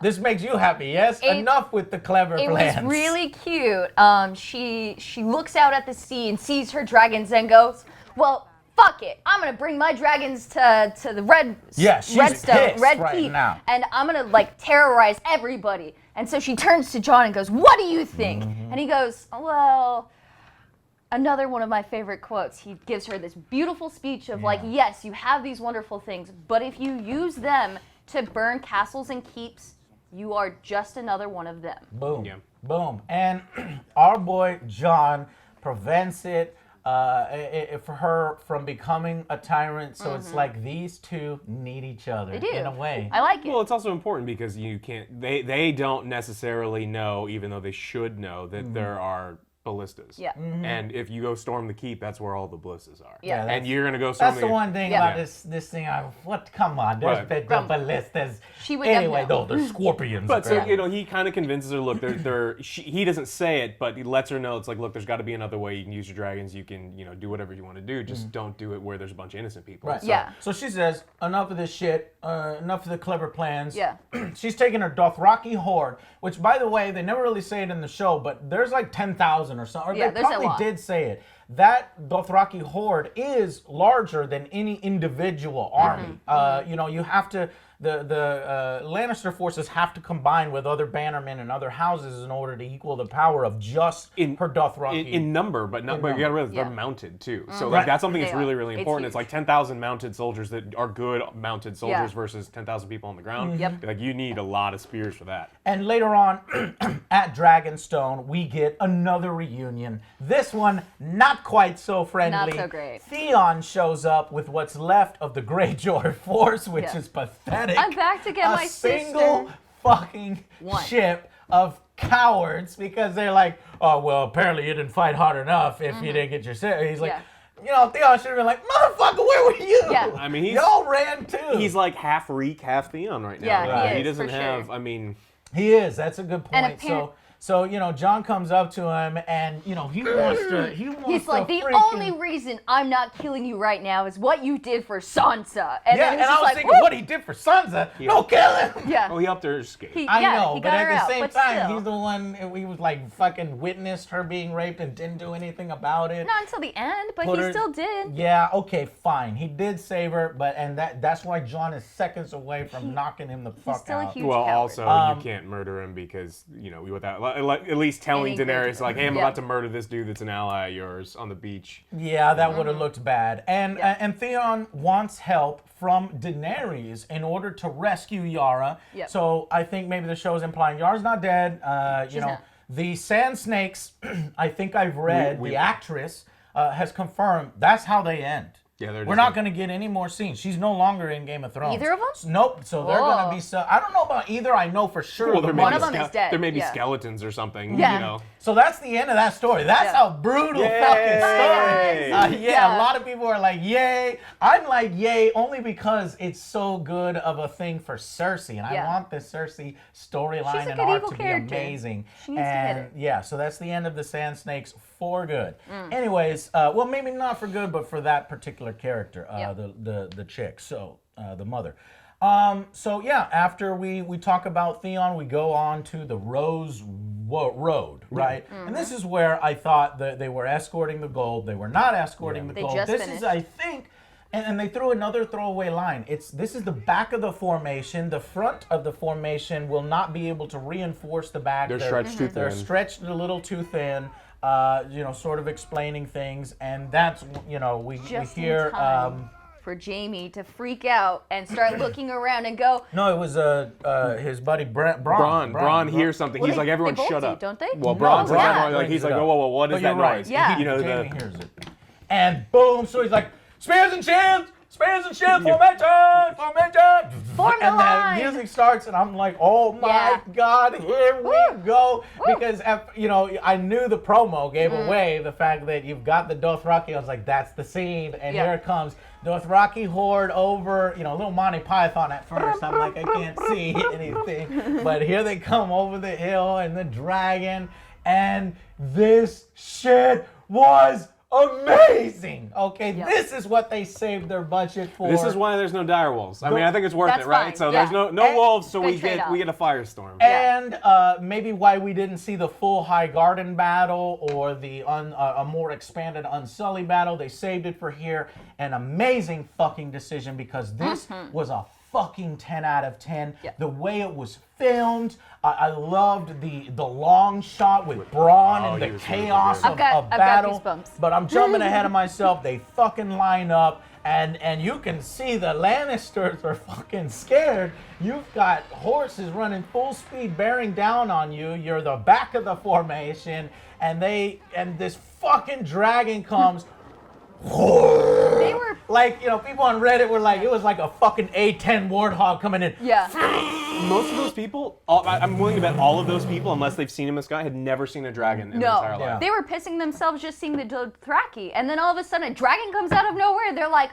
S1: This makes you happy, yes? Enough with the clever plans.
S2: It was really cute. She looks out at the sea and sees her dragons and goes, well, fuck it. I'm going to bring my dragons to the Redstone, Red Keep, and I'm going to terrorize everybody. And so she turns to Jon and goes, what do you think? And he goes, well, another one of my favorite quotes. He gives her this beautiful speech of yes, you have these wonderful things, but if you use them to burn castles and keeps, you are just another one of them.
S1: Boom. Yeah. Boom. And our boy Jon prevents it. for her from becoming a tyrant. So it's like these two need each other in a way.
S2: I like it.
S3: Well, it's also important because you can't. They don't necessarily know, even though they should know, that there are ballistas.
S2: Yeah.
S3: And if you go storm the keep, that's where all the ballistas are.
S2: Yeah.
S3: And you're gonna go storm
S1: That's the one thing about this thing. Come on, there's the ballistas.
S2: She would
S1: anyway,
S2: know.
S1: though, they're scorpions.
S3: But so he kind of convinces her. Look, he doesn't say it, but he lets her know. It's like, look, there's got to be another way. You can use your dragons. You can, do whatever you want to do. Just don't do it where there's a bunch of innocent people.
S1: Right.
S3: So,
S2: Yeah.
S1: So she says, enough of this shit. Enough of the clever plans.
S2: Yeah.
S1: She's taking her Dothraki horde, which, by the way, they never really say it in the show, but there's like 10,000 or something. Or
S2: Yeah,
S1: they
S2: there's a
S1: probably
S2: lot.
S1: did say it. That Dothraki horde is larger than any individual army. You have to. The Lannister forces have to combine with other bannermen and other houses in order to equal the power of just her Dothraki.
S3: In number, but you gotta realize they're mounted too. So like that's something that's
S2: They
S3: really,
S2: are.
S3: really
S2: It's
S3: important. It's
S2: huge.
S3: like 10,000 mounted soldiers that are good mounted soldiers
S2: Yeah.
S3: versus 10,000 people on the ground.
S2: Yep.
S3: Like you need a lot of spears for that.
S1: And later on, at Dragonstone, we get another reunion. This one, not quite so friendly.
S2: Not so great.
S1: Theon shows up with what's left of the Greyjoy force, which
S2: Yeah.
S1: is pathetic.
S2: I'm back to get
S1: a
S2: my
S1: single
S2: sister.
S1: fucking
S2: One.
S1: ship of cowards because they're like, oh, well, apparently you didn't fight hard enough if you didn't get your sister. He's like, Theon should have been like, motherfucker, where were you?
S2: Yeah.
S3: I mean,
S1: y'all ran too.
S3: He's like half Reek, half Theon right now.
S2: Yeah, he
S3: He
S2: is,
S3: doesn't
S2: for
S3: have.
S2: sure.
S3: I mean,
S1: He is. That's a good
S2: And
S1: point. So John comes up to him and he wants to.
S2: He's like, the
S1: freaking...
S2: only reason I'm not killing you right now is what you did for Sansa. And
S1: Yeah,
S2: then
S1: and I was thinking, what he did for Sansa? No, kill him.
S2: Yeah.
S3: he helped her escape.
S1: I know,
S2: he
S1: but
S2: got
S1: at
S2: her
S1: the
S2: out,
S1: same
S2: but
S1: time,
S2: still.
S1: he's the one. He was like fucking witnessed her being raped and didn't do anything about it.
S2: Not until the end, but
S1: Put
S2: he
S1: her-
S2: still did.
S1: Yeah, okay, fine. He did save her, but that's why John is seconds away from knocking him the fuck
S2: still a
S1: out.
S2: huge
S3: Well,
S2: coward.
S3: also you can't murder him because without at least telling
S2: Any
S3: Daenerys
S2: creature.
S3: like, hey, I'm
S2: Yeah.
S3: about to murder this dude that's an ally of yours on the beach.
S1: Yeah, that would have looked bad. And Theon wants help from Daenerys in order to rescue Yara.
S2: Yep.
S1: So I think maybe the show is implying Yara's not dead.
S2: not.
S1: The Sand Snakes, I think I've read,
S3: We-
S1: the actress has confirmed that's how they end.
S3: Yeah, they're
S1: We're
S3: just
S1: not
S3: like-
S1: going to get any more scenes. She's no longer in Game of Thrones.
S2: Either of them?
S1: Nope. So they're going
S2: Whoa.
S1: to be so. I don't know about either. I know for sure.
S3: Well,
S1: the
S3: there may
S2: One
S3: be
S2: of them is dead,
S3: There may be
S2: yeah.
S3: skeletons or something.
S2: Yeah.
S3: You know.
S1: So that's the end of that story. That's
S2: Yeah.
S1: how brutal
S3: Yay.
S1: fucking story.
S2: Yeah.
S1: A lot of people are like, yay. I'm like, yay, only because it's so good of a thing for Cersei. And I
S2: Yeah.
S1: want this Cersei
S2: She's
S1: storyline
S2: a
S1: and
S2: good
S1: arc
S2: evil
S1: to
S2: character.
S1: be amazing.
S2: She needs to hit it.
S1: Yeah, so that's the end of the Sand Snakes for good.
S2: Mm.
S1: Anyways, well, maybe not for good, but for that particular character,
S2: Yep.
S1: the chick, so the mother. So yeah, after we talk about Theon, we go on to the Rose Road, right?
S2: Mm-hmm.
S1: And this is where I thought that they were escorting the gold. They were not escorting the
S2: They
S1: gold.
S2: just
S1: This
S2: finished.
S1: is, I think, and they threw another throwaway line. This is the back of the formation. The front of the formation will not be able to reinforce the back.
S3: They're stretched too
S1: They're
S3: thin.
S1: stretched a little too thin. Sort of explaining things, and that's we
S2: Just in
S1: hear.
S2: time for Jamie to freak out and start looking around and go,
S1: No, it was his buddy Braun.
S3: Braun hears something.
S2: Well,
S3: He's
S2: they-
S3: like, everyone
S2: they both
S3: shut
S2: do,
S3: up.
S2: don't they?
S3: Well,
S2: No,
S3: Braun's
S2: yeah.
S3: like, he's like,
S1: Brings it
S3: whoa,
S1: up.
S3: what
S1: But
S3: is
S1: you're
S3: that
S1: right.
S3: noise?
S2: Yeah.
S1: Jamie hears it, and boom! So he's like, spears and shields, formation, formation.
S2: Form the
S1: and
S2: line.
S1: the music starts, and I'm like, oh my
S2: Yeah.
S1: God, here
S2: Woo.
S1: we go!
S2: Woo.
S1: Because I knew the promo gave away the fact that you've got the Dothraki. I was like, that's the scene, and
S2: Yeah.
S1: here it comes. Dothraki horde over, little Monty Python at first. I'm like, I can't see anything. But here they come over the hill and the dragon. And this shit was amazing. Okay,
S2: Yep.
S1: this is what they saved their budget for.
S3: This is why there's no dire wolves. I mean, I think it's worth
S2: That's
S3: it, right?
S2: fine,
S3: So
S2: yeah.
S3: there's no
S1: And-
S3: wolves, so
S2: Good
S3: we get
S2: trade-off.
S3: a firestorm.
S1: And maybe why we didn't see the full High Garden battle or the a more expanded Unsullied battle. They saved it for here. An amazing fucking decision because this was a fucking 10 out of 10.
S2: Yeah.
S1: The way it was filmed, I loved the long shot with Braun
S3: Oh,
S1: and
S3: he
S1: the
S3: was really
S1: chaos
S3: good.
S1: of
S2: I've got
S1: battle.
S2: goosebumps.
S1: But I'm jumping ahead of myself. They fucking line up. And you can see the Lannisters are fucking scared. You've got horses running full speed bearing down on you. You're the back of the formation. and this fucking dragon comes.
S2: They were
S1: Like, people on Reddit were like, it was like a fucking A10 warthog coming in.
S2: Yeah.
S3: Most of those people, I'm willing to bet all of those people, unless they've seen him as Sky, had never seen a dragon in their entire life.
S1: Yeah.
S2: They were pissing themselves just seeing the Dothraki, and then all of a sudden a dragon comes out of nowhere. They're like,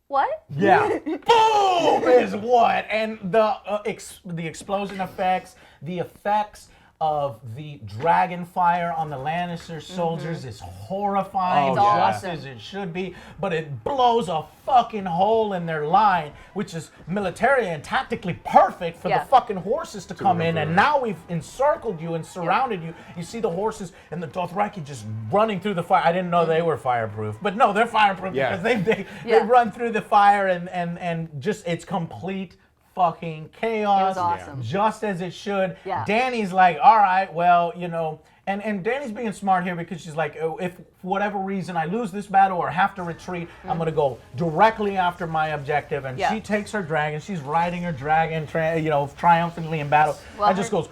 S2: what?
S1: Yeah. Boom is what, and the explosion effects, the effects of the dragon fire on the Lannister soldiers is horrifying,
S3: Oh, yeah.
S1: just as it should be, but it blows a fucking hole in their line, which is military and tactically perfect for the fucking horses to come in, and now we've encircled you and surrounded you. You see the horses and the Dothraki just running through the fire. I didn't know they were fireproof, but no, they're fireproof because they run through the fire and just it's complete fucking chaos.
S2: It was awesome.
S1: Just as it should.
S2: Yeah.
S1: Danny's like, all right, well, and Danny's being smart here because she's like, if for whatever reason I lose this battle or have to retreat, I'm going to go directly after my objective. And she takes her dragon. She's riding her dragon, triumphantly in battle.
S2: Well,
S1: and just goes,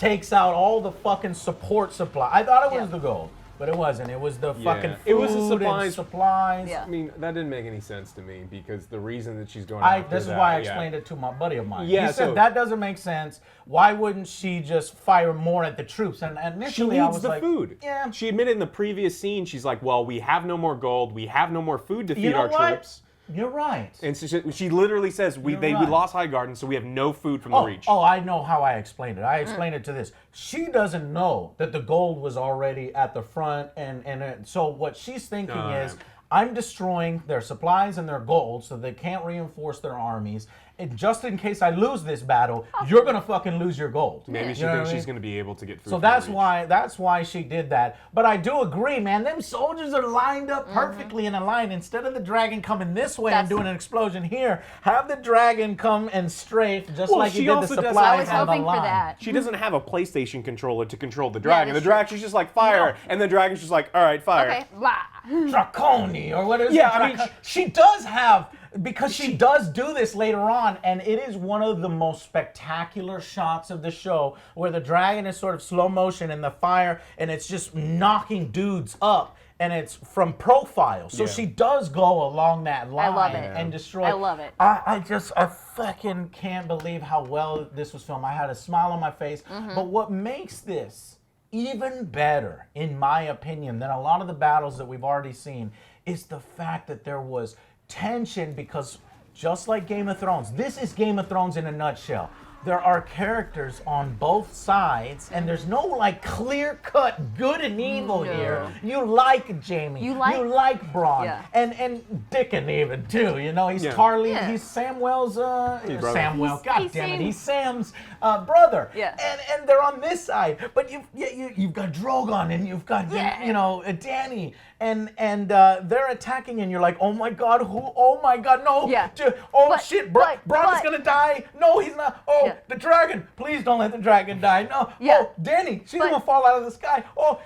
S1: takes out all the fucking support supply. I thought it was the gold. But it wasn't. It was the fucking food
S3: It was the
S1: supplies.
S2: Yeah.
S3: I mean, that didn't make any sense to me because the reason that she's going after
S1: This is why I explained it to my buddy of mine.
S3: Yeah,
S1: He said that doesn't make sense. Why wouldn't she just fire more at the troops? And
S3: She
S1: initially I
S3: needs
S1: was
S3: the
S1: like,
S3: food.
S1: yeah.
S3: She admitted in the previous scene, she's like, well, we have no more gold. We have no more food to feed
S1: You know
S3: our
S1: what?
S3: troops.
S1: You're right.
S3: And so she literally says, we
S1: right.
S3: lost Highgarden, so we have no food from the Reach.
S1: Oh, I know how I explained it. I explained it to this. She doesn't know that the gold was already at the front, and so what she's thinking is, I'm destroying their supplies and their gold so they can't reinforce their armies. And just in case I lose this battle, you're gonna fucking lose your gold.
S3: Maybe she thinks she's going to be able to get food
S1: So
S3: from
S1: that's
S3: the Reach.
S1: that's why she did that. But I do agree, man. Them soldiers are lined up perfectly in a line. Instead of the dragon coming this way and doing an explosion here, have the dragon come and strafe just like you did the supplies
S2: I was
S1: on the
S2: hoping
S1: line.
S2: for that.
S3: She doesn't have a PlayStation controller to control the dragon.
S2: that's
S3: The dragon, she's just like, fire. And the dragon's just like, all right, fire.
S2: Okay, blah.
S1: Draconi, or what is it?
S3: Yeah, I mean,
S1: she does have, because she does do this later on, and it is one of the most spectacular shots of the show where the dragon is sort of slow motion in the fire and it's just knocking dudes up, and it's from profile. So she does go along that line
S2: I love it.
S1: and destroy.
S2: I love it.
S1: I fucking can't believe how well this was filmed. I had a smile on my face. But what makes this even better, in my opinion, than a lot of the battles that we've already seen is the fact that there was tension, because just like Game of Thrones, this is Game of Thrones in a nutshell. There are characters on both sides, and there's no like clear-cut good and evil here. You like Jaime, you like Bronn, and Dickon even too. He's Tarly, he's Samwell's Samwell. God damn it, he's Sam's brother.
S2: Yeah.
S1: And they're on this side, but you've got Drogon and you've got Dany. And they're attacking, and you're like, oh my god, who? Oh my god, no!
S2: Yeah.
S1: Shit, Bronn is gonna die. No, he's not. Oh, the dragon! Please don't let the dragon die. No.
S2: Yeah.
S1: Oh, Dany, she's gonna fall out of the sky. Oh,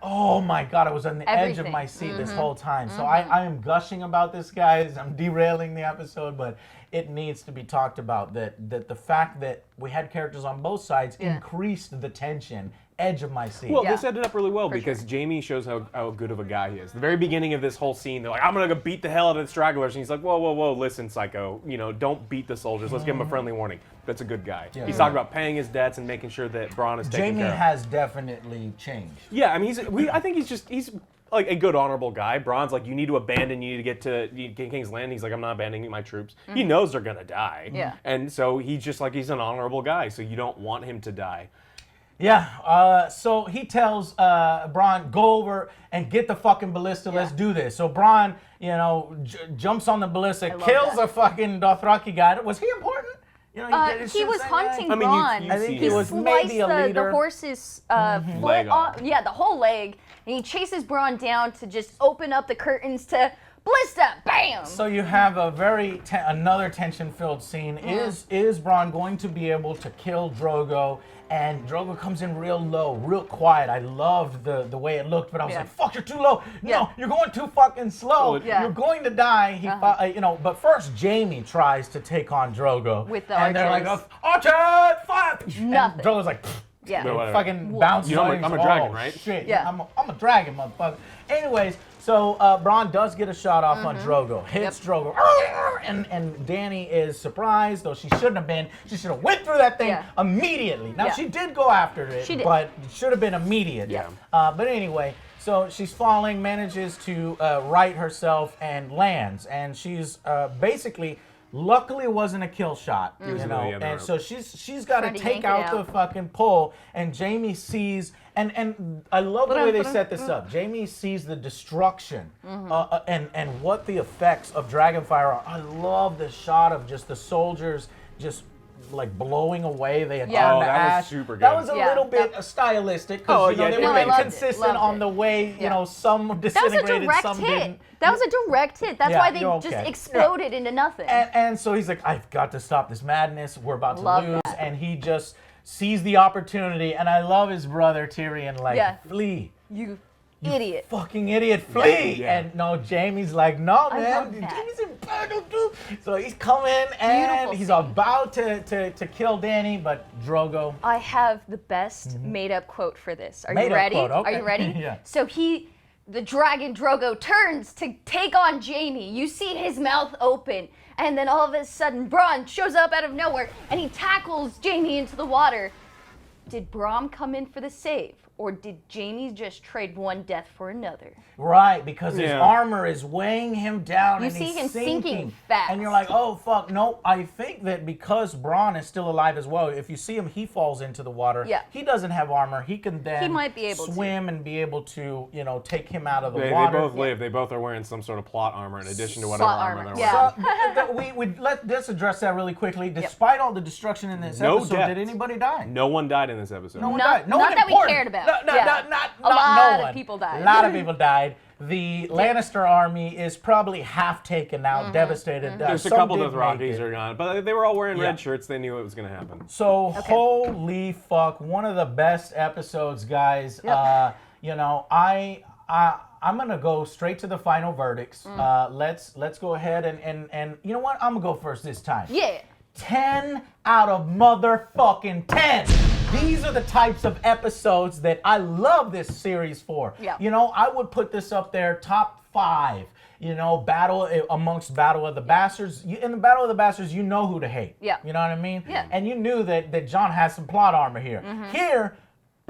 S1: oh my god, I was on the edge of my seat this whole time. So I am gushing about this, guys. I'm derailing the episode, but it needs to be talked about that the fact that we had characters on both sides increased the tension. Edge of my seat.
S3: Well, they set it up really well because Jaime shows how good of a guy he is. The very beginning of this whole scene, they're like, I'm going to go beat the hell out of the stragglers. And he's like, whoa, listen, psycho. Don't beat the soldiers. Let's give him a friendly warning. That's a good guy. Yeah. He's talking about paying his debts and making sure that Bronn is taken care of.
S1: Jaime has definitely changed.
S3: Yeah, I mean, I think he's like a good, honorable guy. Bronn's like, you need to abandon, you need to get to King's Landing. He's like, I'm not abandoning my troops. He knows they're going to die.
S2: Yeah.
S3: And so he's just like, he's an honorable guy, so you don't want him to die.
S1: Yeah, so he tells Bronn, go over and get the fucking ballista, let's do this. So Bronn, jumps on the ballista, kills a fucking Dothraki guy. Was he important?
S2: He was hunting
S3: Bronn.
S2: Bronn.
S1: I think
S2: he
S1: he was maybe a leader.
S2: The horse's leg off. Yeah, the whole leg. And he chases Bronn down to just open up the curtains to ballista, bam!
S1: So you have a another tension-filled scene. Is Bronn going to be able to kill Drogo? And Drogo comes in real low, real quiet. I loved the way it looked, but I was like, fuck, you're too low. No, you're going too fucking slow. You're going to die. But first Jaime tries to take on Drogo.
S2: With the
S1: and
S2: archers.
S1: they're like, archer, fire!
S2: Nothing.
S1: And Drogo's like,
S2: Yeah.
S3: But whatever.
S1: Fucking bounce.
S3: You know, I'm a dragon, right?
S1: Shit.
S2: Yeah.
S1: I'm a dragon, motherfucker. Anyways, so Bronn does get a shot off on Drogo. Hits Drogo. And Dany is surprised, though she shouldn't have been. She should have went through that thing immediately. Now, she did go after it, but it should have been immediate.
S3: Yeah.
S1: But anyway, so she's falling, manages to right herself, and lands. And she's basically... Luckily, it wasn't a kill shot, you know, and so she's got to take out the fucking pole, and Jaime sees, and I love the way they set this up. Jaime sees the destruction and what the effects of Dragonfire are. I love the shot of just the soldiers just like blowing away. They had turned to ash.
S3: Was super good.
S1: That was a little bit stylistic because they were inconsistent on the way, you know, some disintegrated, some didn't.
S2: That was a direct hit. That's why they just exploded into nothing.
S1: And so he's like, I've got to stop this madness. We're about to lose. And he just sees the opportunity. And I love his brother Tyrion, like, flee.
S2: You idiot.
S1: Fucking idiot, flee.
S3: Yeah.
S1: And no, Jaime's like, no, man. Jaime's in battle, dude. So he's coming and he's about to kill Dany, but Drogo.
S2: I have the best made-up quote for this. Are you ready?
S1: Quote, okay.
S2: Are you ready?
S1: Yeah.
S2: So the dragon Drogo turns to take on Jaime. You see his mouth open, and then all of a sudden Bronn shows up out of nowhere, and he tackles Jaime into the water. Did Bronn come in for the save? Or did Jaime just trade one death for another?
S1: Right, because his armor is weighing him down and
S2: see
S1: he's
S2: him sinking fast.
S1: And you're like, oh, fuck. No, I think that because Bronn is still alive as well, if you see him, he falls into the water.
S2: Yeah.
S1: He doesn't have armor. He can then
S2: might be able
S1: swim and be able to, you know, take him out of the
S3: They
S1: water.
S3: both live. They both are wearing some sort of plot armor in addition to whatever armor they're wearing.
S1: So, let's address that really quickly. Despite all the destruction in this episode, did anybody die?
S3: No one died in this episode.
S1: No one died. No
S2: not
S1: one
S2: that we
S1: important.
S2: cared about.
S1: Not
S2: a lot
S1: no one.
S2: of people died.
S1: A lot of people died. The Lannister army is probably half taken out, devastated.
S3: There's a couple of Dothrakis are gone, but they were all wearing red shirts. They knew it was going to happen.
S1: So holy fuck, one of the best episodes, guys. You know, I'm gonna go straight to the final verdicts. Let's go ahead and you know what? I'm gonna go first this time.
S2: Yeah.
S1: 10 out of motherfucking 10. These are the types of episodes that I love this series for.
S2: Yeah.
S1: You know, I would put this up there, top 5. You know, Battle of the Bastards. In the Battle of the Bastards, you know who to hate.
S2: Yeah.
S1: You know what I mean?
S2: Yeah.
S1: And you knew that Jon has some plot armor here. Here,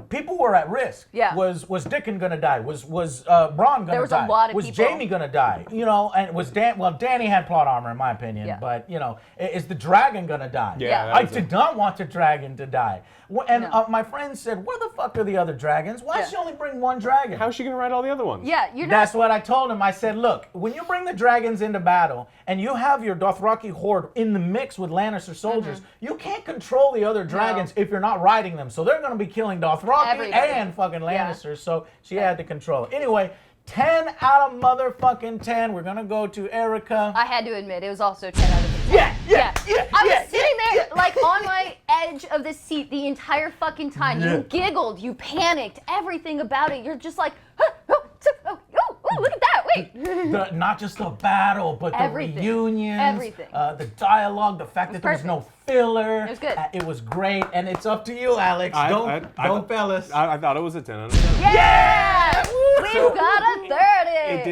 S1: people were at risk.
S2: Yeah.
S1: Was Dickon gonna die? Was Bronn gonna die?
S2: There was a lot of
S1: was
S2: people.
S1: Jaime gonna die? You know, and was Dany had plot armor in my opinion, but you know, is the dragon gonna die?
S3: Yeah.
S1: I did not want the dragon to die. And my friend said, where the fuck are the other dragons? Why does she only bring one dragon?
S3: How's she going to ride all the other ones?
S2: Yeah, you're not.
S1: That's what I told him. I said, look, when you bring the dragons into battle and you have your Dothraki horde in the mix with Lannister soldiers, you can't control the other dragons if you're not riding them. So they're going to be killing Dothraki and fucking Lannisters. So she had to control it. Anyway, 10 out of motherfucking 10. We're going to go to Erica.
S2: I had to admit, it was also 10 out of 10. I was sitting there, like, on my edge of the seat the entire fucking time. You giggled, you panicked, everything about it. You're just like, oh, look at that, wait.
S1: Not just the battle, but the reunions.
S2: Everything.
S1: The dialogue, the fact that there was no filler.
S2: It was good.
S1: It was great, and it's up to you, Alex. Don't fail us.
S3: I thought it was a 10 out of 10.
S2: Yeah! We've got a 30!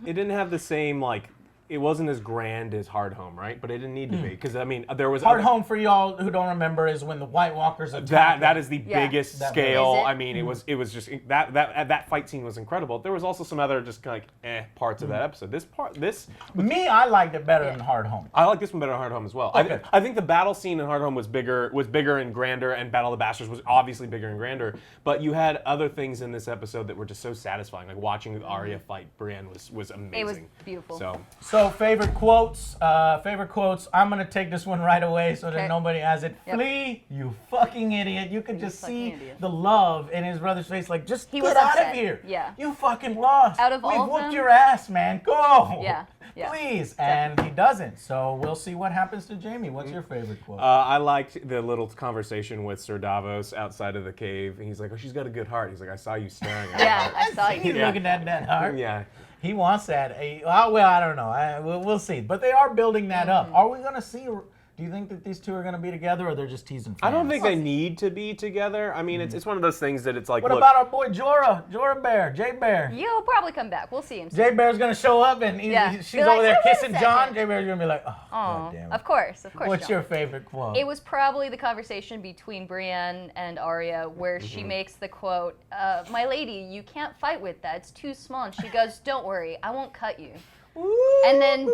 S3: It didn't have the same, like, it wasn't as grand as Hard Home, right? But it didn't need to be, because I mean, there was
S1: Hard Home, for y'all who don't remember, is when the White Walkers attack.
S3: That is the biggest scale.
S2: Is it?
S3: I mean, it was just that fight scene was incredible. There was also some other just like parts of that episode.
S1: I liked it better than Hard Home.
S3: I like this one better than Hard Home as well.
S1: Okay.
S3: I think the battle scene in Hard Home was bigger and grander, and Battle of the Bastards was obviously bigger and grander. But you had other things in this episode that were just so satisfying. Like watching Arya fight Bran was amazing.
S2: It was beautiful.
S1: So favorite quotes. I'm gonna take this one right away so that nobody has it.
S2: Yep.
S1: Flee, you fucking idiot! You could just see the love in his brother's face. Like, just
S2: He
S1: get
S2: was
S1: out
S2: upset.
S1: of here.
S2: Yeah.
S1: You fucking lost.
S2: Out of
S1: We've
S2: all of
S1: whooped
S2: them?
S1: your ass, man. Go.
S2: Yeah.
S1: Please. And he doesn't. So we'll see what happens to Jaime. What's your favorite quote?
S3: I liked the little conversation with Sir Davos outside of the cave. And he's like, "Oh, she's got a good heart." He's like, "I saw you staring at her."
S2: Yeah, I saw you.
S1: He's looking at that heart.
S3: Yeah.
S1: He wants that. Well, I don't know. We'll see. But they are building that up. Are we going to see Do you think that these two are going to be together, or they're just teasing fans?
S3: I don't think they need to be together. I mean, it's one of those things that it's like,
S1: What
S3: look,
S1: about our boy Jorah Bear, Jay Bear?
S2: He'll probably come back. We'll see him soon.
S1: Jay Bear's going to show up, and she's
S2: Be
S1: over
S2: like,
S1: there
S2: "Wait a
S1: kissing
S2: second."
S1: Jon. Jay Bear's going to be like, oh,
S2: Oh,
S1: God damn it.
S2: of course.
S1: What's
S2: John.
S1: your favorite quote?
S2: It was probably the conversation between Brienne and Arya where she makes the quote, "My lady, you can't fight with that. It's too small." And she goes, "Don't worry, I won't cut you." And then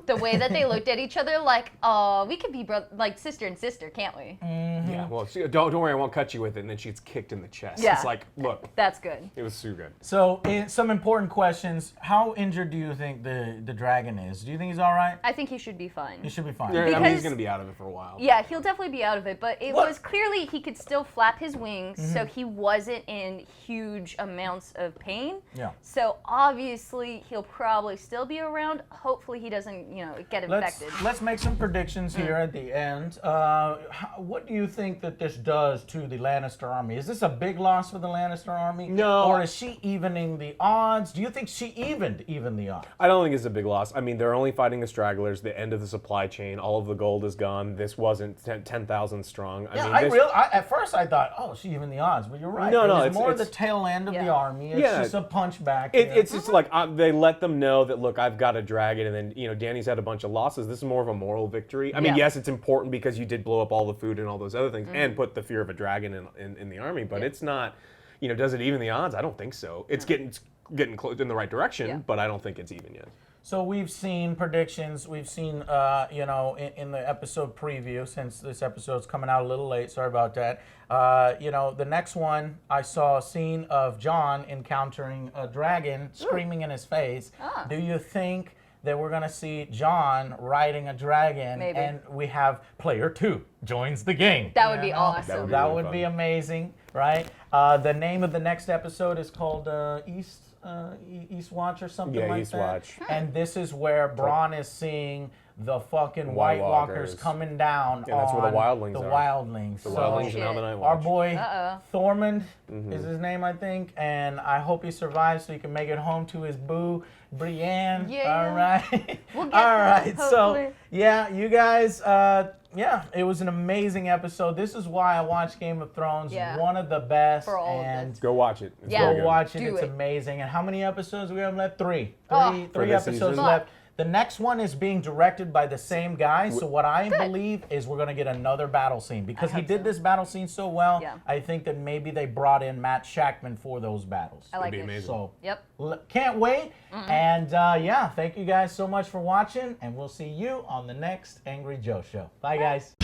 S2: the way that they looked at each other, like, "Oh, we could be like sister and sister, can't we?"
S3: yeah, well, don't worry, I won't cut you with it. And then she gets kicked in the chest.
S2: Yeah.
S3: It's like, look,
S2: That's good.
S3: it was so good.
S1: So, some important questions. How injured do you think the dragon is? Do you think he's all right?
S2: I think he should be fine.
S1: He should be fine.
S3: Yeah, I mean,
S2: Because-
S3: he's going to be out of it for a while.
S2: Yeah, he'll definitely be out of it, but it
S1: What?
S2: was clearly he could still flap his wings, so he wasn't in huge amounts of pain.
S1: Yeah.
S2: So obviously he'll probably still be around. Hopefully he doesn't, get infected.
S1: Let's make some predictions here at the end. What do you think that this does to the Lannister army? Is this a big loss for the Lannister army?
S3: No.
S1: Or is she evening the odds? Do you think she evened the odds?
S3: I don't think it's a big loss. I mean, they're only fighting the stragglers, the end of the supply chain. All of the gold is gone. This wasn't 10,000 strong.
S1: At first I thought, oh, she evened the odds, but you're right.
S3: No,
S1: it
S3: no,
S1: was
S3: it's-
S1: more
S3: it's-
S1: the tail end of the
S2: Yeah.
S1: army. It's
S3: Yeah.
S1: just a punchback.
S3: It's just like they let them know that, look, I've got a dragon, and then Dany's had a bunch of losses. This is more of a moral victory. I mean,
S2: Yeah.
S3: yes, it's important because you did blow up all the food and all those other things, and put the fear of a dragon in the army. But it's not, does it even the odds? I don't think so. It's getting close in the right direction,
S2: Yeah.
S3: but I don't think it's even yet.
S1: So we've seen predictions. We've seen, in the episode preview, since this episode's coming out a little late. Sorry about that. The next one, I saw a scene of Jon encountering a dragon screaming in his face.
S2: Ah.
S1: Do you think that we're going to see Jon riding a dragon?
S2: Maybe.
S1: And we have player 2 joins the game?
S2: That would be awesome.
S1: That
S3: really
S1: would
S3: fun.
S1: be amazing, right? The name of the next episode is called East Watch or something
S3: Yeah,
S1: like
S3: East
S1: that.
S3: Watch.
S1: And this is where Bronn is seeing the fucking White Walkers
S3: Walkers.
S1: coming down.
S3: Yeah, that's where the
S1: on
S3: wildlings
S1: the
S3: are.
S1: wildlings.
S3: The
S1: So
S3: wildlings are now the Night
S1: our
S3: Watch.
S1: boy
S2: Uh-oh.
S1: Thormund is his name, I think, and I hope he survives so he can make it home to his boo, Brienne.
S2: Yeah.
S1: All right.
S2: We'll get
S1: All
S2: that,
S1: right. So
S2: hopefully.
S1: yeah, you guys. It was an amazing episode. This is why I watch Game of Thrones.
S2: Yeah.
S1: One of the best.
S2: For all of
S1: and
S2: this.
S3: Go watch it. It's
S2: Yeah.
S3: really
S1: Go
S3: good.
S1: watch it.
S2: Do
S1: It's
S2: it.
S1: amazing. And how many episodes do we have left? Three.
S2: Oh.
S3: For
S1: Three
S3: this
S1: episodes
S3: season.
S1: left. The next one is being directed by the same guy. So what I believe is we're going to get another battle scene because he
S2: hope
S1: did
S2: so.
S1: this battle scene so well.
S2: Yeah.
S1: I think that maybe they brought in Matt Shackman for those battles.
S2: I like
S3: be
S2: it.
S3: amazing.
S1: So
S2: Yep.
S1: can't wait. And thank you guys so much for watching, and we'll see you on the next Angry Joe Show. Bye, guys.